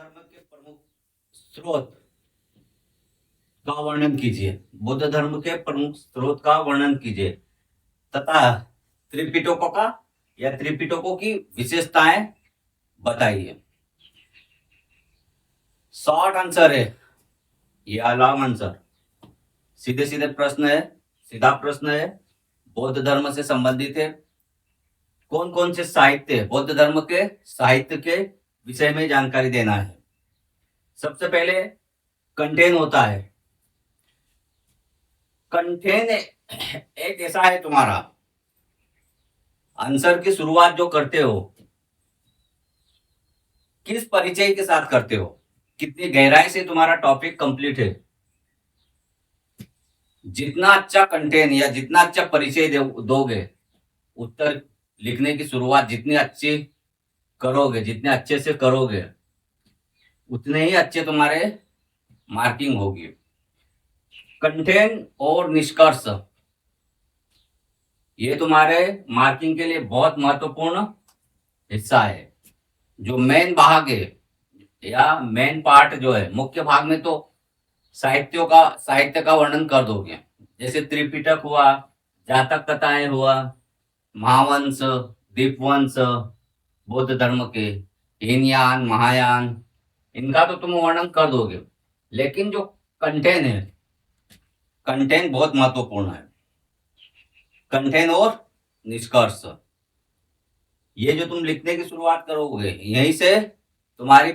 धर्म के प्रमुख स्रोत का वर्णन कीजिए। बौद्ध धर्म के प्रमुख स्रोत का वर्णन कीजिए तथा त्रिपिटकों का या त्रिपिटकों की विशेषताएं बताइए। शॉर्ट आंसर है या लॉन्ग आंसर? सीधे सीधे प्रश्न है, सीधा प्रश्न है, बौद्ध धर्म से संबंधित है। कौन कौन से साहित्य, बौद्ध धर्म के साहित्य के विषय में जानकारी देना है। सबसे पहले कंटेन होता है। कंटेन एक ऐसा है, तुम्हारा आंसर की शुरुआत जो करते हो किस परिचय के साथ करते हो, कितनी गहराई से तुम्हारा टॉपिक कंप्लीट है। जितना अच्छा कंटेन या जितना अच्छा परिचय दोगे, उत्तर लिखने की शुरुआत जितनी अच्छी करोगे, जितने अच्छे से करोगे, उतने ही अच्छे तुम्हारे मार्किंग होगी। कंटेन और निष्कर्ष ये तुम्हारे मार्किंग के लिए बहुत महत्वपूर्ण हिस्सा है। जो मेन भाग है या मेन पार्ट जो है, मुख्य भाग में तो साहित्य का वर्णन कर दोगे। जैसे त्रिपिटक हुआ, जातक कथाएं हुआ, महावंश, दीपवंश, बौद्ध धर्म के हीनयान, महायान, इनका तो तुम वर्णन कर दोगे। लेकिन जो कंटेन है, कंटेन बहुत महत्वपूर्ण है। कंटेन और निष्कर्ष ये जो तुम लिखने की शुरुआत करोगे, यहीं से तुम्हारी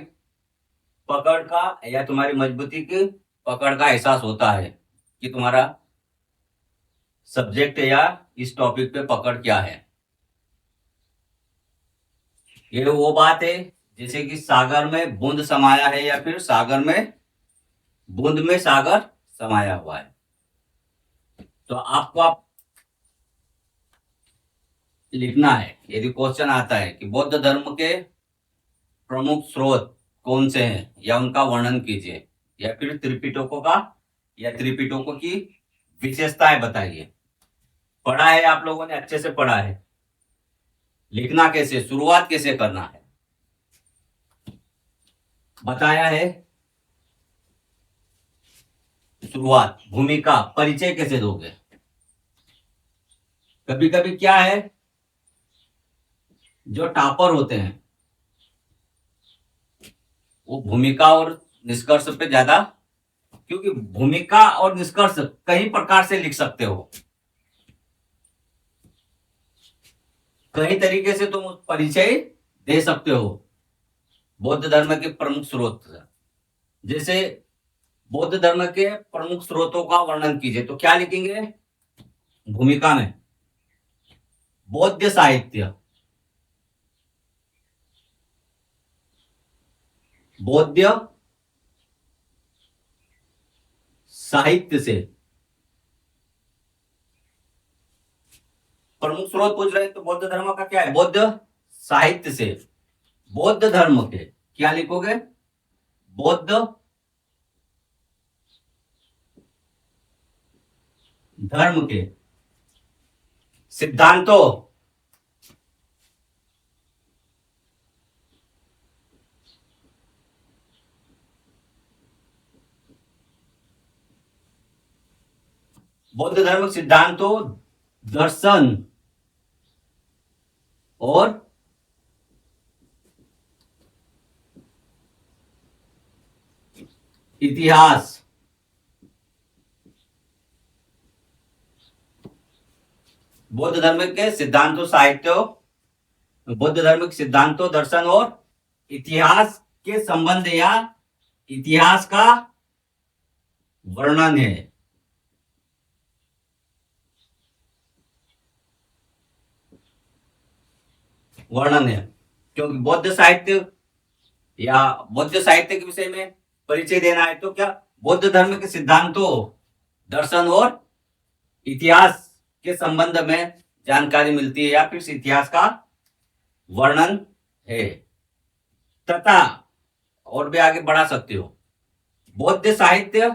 पकड़ का या तुम्हारी मजबूती की पकड़ का एहसास होता है कि तुम्हारा सब्जेक्ट या इस टॉपिक पे पकड़ क्या है। ये वो बात है जैसे कि सागर में बूंद समाया है या फिर सागर में बूंद में सागर समाया हुआ है। तो आपको आप लिखना है, यदि क्वेश्चन आता है कि बौद्ध धर्म के प्रमुख स्रोत कौन से हैं या उनका वर्णन कीजिए, या फिर त्रिपिटकों का या त्रिपिटकों की विशेषताएं बताइए। पढ़ा है आप लोगों ने, अच्छे से पढ़ा है। लिखना कैसे, शुरुआत कैसे करना है बताया है। शुरुआत, भूमिका, परिचय कैसे दोगे। कभी कभी क्या है, जो टॉपर होते हैं वो भूमिका और निष्कर्ष पे ज्यादा, क्योंकि भूमिका और निष्कर्ष कई प्रकार से लिख सकते हो, कई तरीके से तुम परिचय दे सकते हो बौद्ध धर्म के प्रमुख स्रोत। जैसे बौद्ध धर्म के प्रमुख स्रोतों का वर्णन कीजिए, तो क्या लिखेंगे भूमिका में? बौद्ध साहित्य, बौद्ध साहित्य से प्रमुख स्रोत पूछ रहे हैं, तो बौद्ध धर्म का क्या है? बौद्ध साहित्य से। बौद्ध धर्म के क्या लिखोगे? बौद्ध धर्म के सिद्धांतों, बौद्ध धर्म सिद्धांतों, दर्शन और इतिहास। बौद्ध धर्म के सिद्धांतों, साहित्यों, बौद्ध धर्म के सिद्धांतों, दर्शन और इतिहास के संबंध या इतिहास का वर्णन है। वर्णन है, क्योंकि बौद्ध साहित्य या बौद्ध साहित्य के विषय में परिचय देना है, तो क्या बौद्ध धर्म के सिद्धांतों, दर्शन और इतिहास के संबंध में जानकारी मिलती है या फिर इतिहास का वर्णन है। तथा और भी आगे बढ़ा सकते हो, बौद्ध साहित्य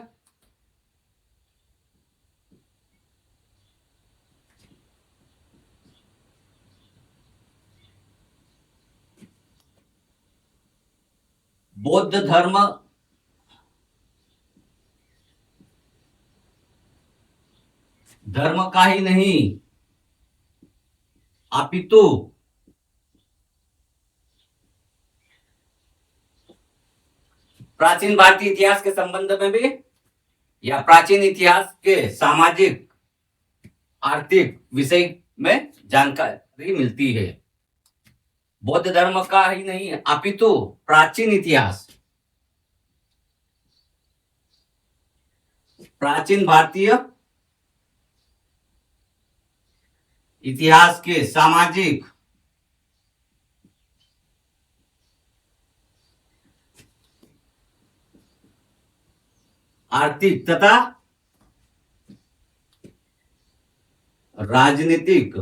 बौद्ध धर्म का ही नहीं अपितु प्राचीन भारतीय इतिहास के संबंध में भी या प्राचीन इतिहास के सामाजिक आर्थिक विषय में जानकारी मिलती है। बौद्ध धर्म का ही नहीं अपितु प्राचीन इतिहास, प्राचीन भारतीय इतिहास के सामाजिक आर्थिक तथा राजनीतिक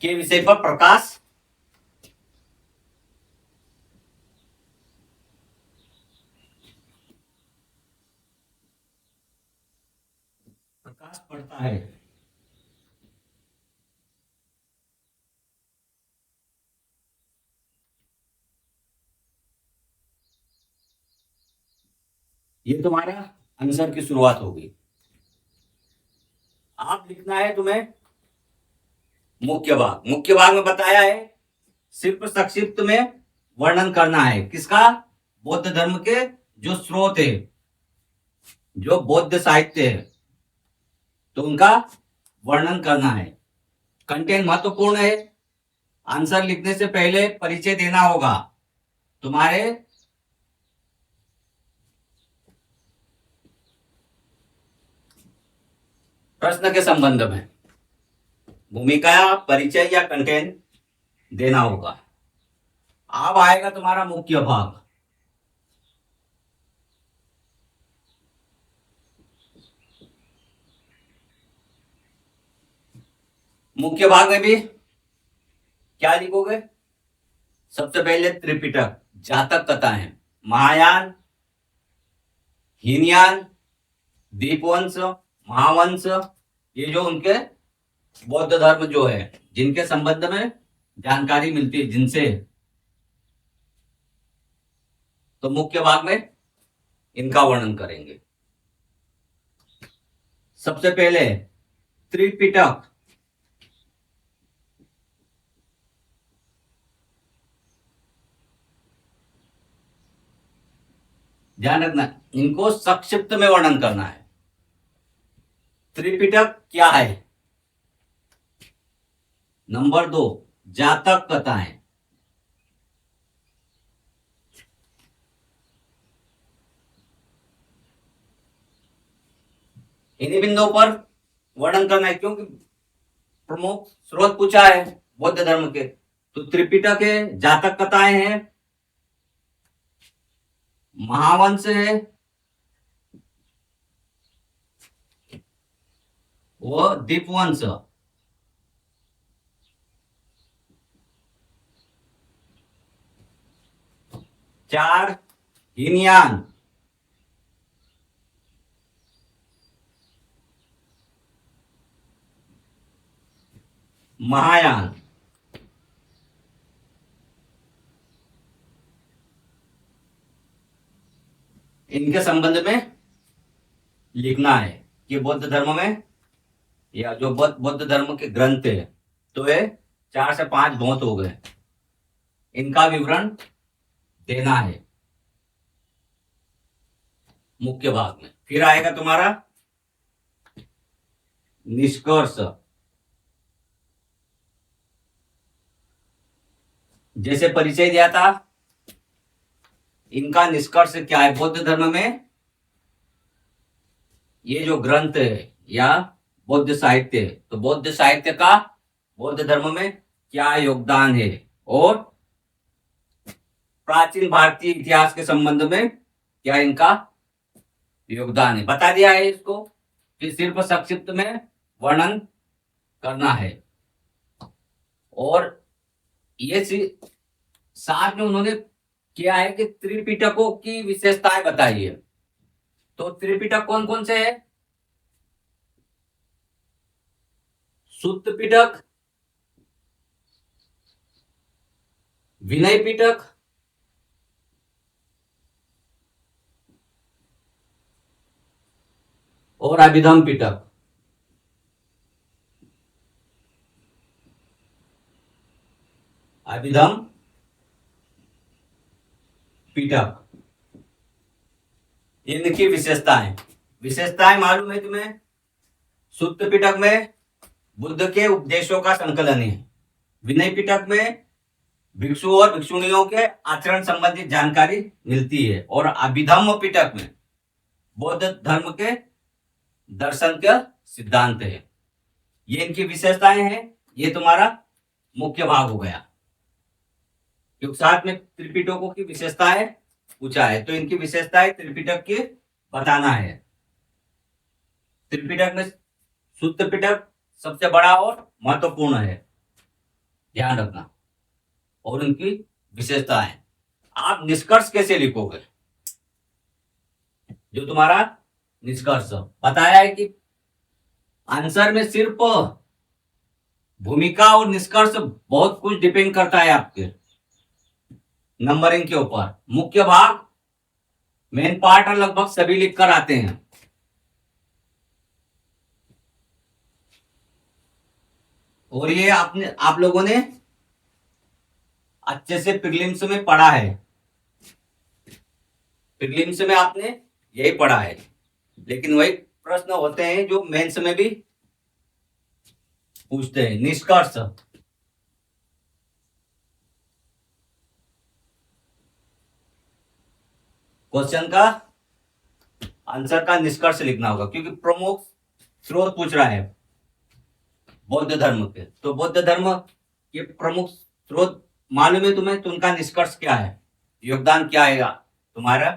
के विषय पर प्रकाश पड़ता है। ये तुम्हारा आंसर की शुरुआत होगी। आप लिखना है तुम्हें मुख्य भाग में बताया है, सिर्फ संक्षिप्त में वर्णन करना है किसका, बौद्ध धर्म के जो स्रोत है, जो बौद्ध साहित्य है, तो उनका वर्णन करना है। कंटेंट महत्वपूर्ण है। आंसर लिखने से पहले परिचय देना होगा तुम्हारे प्रश्न के संबंध में। भूमिका, परिचय या कंटेंट देना होगा। अब आएगा तुम्हारा मुख्य भाग। मुख्य भाग में भी क्या लिखोगे, सबसे पहले त्रिपिटक, जातक कथाएं, महायान, हीनयान, दीपवंश, महावंश, ये जो उनके बौद्ध धर्म जो है जिनके संबंध में जानकारी मिलती है जिनसे, तो मुख्य भाग में इनका वर्णन करेंगे। सबसे पहले त्रिपिटक, ध्यान रखना इनको संक्षिप्त में वर्णन करना है। त्रिपिटक क्या है? नंबर 2 जातक कथाएं, इन्हीं बिंदुओं पर वर्णन करना है क्योंकि प्रमुख स्रोत पूछा है बौद्ध धर्म के, तो त्रिपिटक है, जातक कथाएं हैं, महावंश है, वो दीपवंश, चार हीनयान, महायान, इनके संबंध में लिखना है कि बौद्ध धर्म में या जो बौद्ध धर्म के ग्रंथ है, तो ये 4 से 5 बहुत हो गए, इनका विवरण देना है मुख्य भाग में। फिर आएगा तुम्हारा निष्कर्ष, जैसे परिचय दिया था, इनका निष्कर्ष क्या है बौद्ध धर्म में, ये जो ग्रंथ है या बौद्ध साहित्य है, तो बौद्ध साहित्य का बौद्ध धर्म में क्या योगदान है और प्राचीन भारतीय इतिहास के संबंध में क्या इनका योगदान है, बता दिया है इसको कि सिर्फ संक्षिप्त में वर्णन करना है। और ये साथ में उन्होंने किया है कि त्रिपिटकों की विशेषताएं बताई है। तो त्रिपिटक कौन कौन से है? सुत्त पिटक, विनय पिटक, और अभिधम पिटक। अभिधम पिटक, इनकी विशेषताएं मालूम है तुम्हें? सुत्त पिटक में बुद्ध के उपदेशों का संकलन है। विनय पिटक में भिक्षु और भिक्षुणियों के आचरण संबंधित जानकारी मिलती है। और अभिधम्म पिटक में बौद्ध धर्म के दर्शन का सिद्धांत है। ये इनकी विशेषताएं हैं। ये तुम्हारा मुख्य भाग हो गया, क्योंकि साथ में त्रिपिटकों की विशेषताएं पूछा है, तो इनकी विशेषताएं त्रिपिटक की बताना है। त्रिपिटक में सुत्त पिटक सबसे बड़ा और महत्वपूर्ण है, ध्यान रखना। और उनकी विशेषताएं आप निष्कर्ष कैसे लिखोगे? जो तुम्हारा निष्कर्ष बताया है कि आंसर में सिर्फ भूमिका और निष्कर्ष बहुत कुछ डिपेंड करता है आपके नंबरिंग के ऊपर। मुख्य भाग, मेन पार्ट और लगभग सभी लिख कर आते हैं। और ये आप लोगों ने अच्छे से प्रीलिम्स में पढ़ा है। प्रीलिम्स में आपने यही पढ़ा है, लेकिन वही प्रश्न होते हैं जो मेंस में भी पूछते हैं। निष्कर्ष, क्वेश्चन का आंसर का निष्कर्ष लिखना होगा, क्योंकि प्रमुख स्रोत पूछ रहा है बौद्ध धर्म के। तो बौद्ध धर्म के प्रमुख स्रोत मालूम है तुम्हें, तो उनका निष्कर्ष क्या है, योगदान क्या है तुम्हारा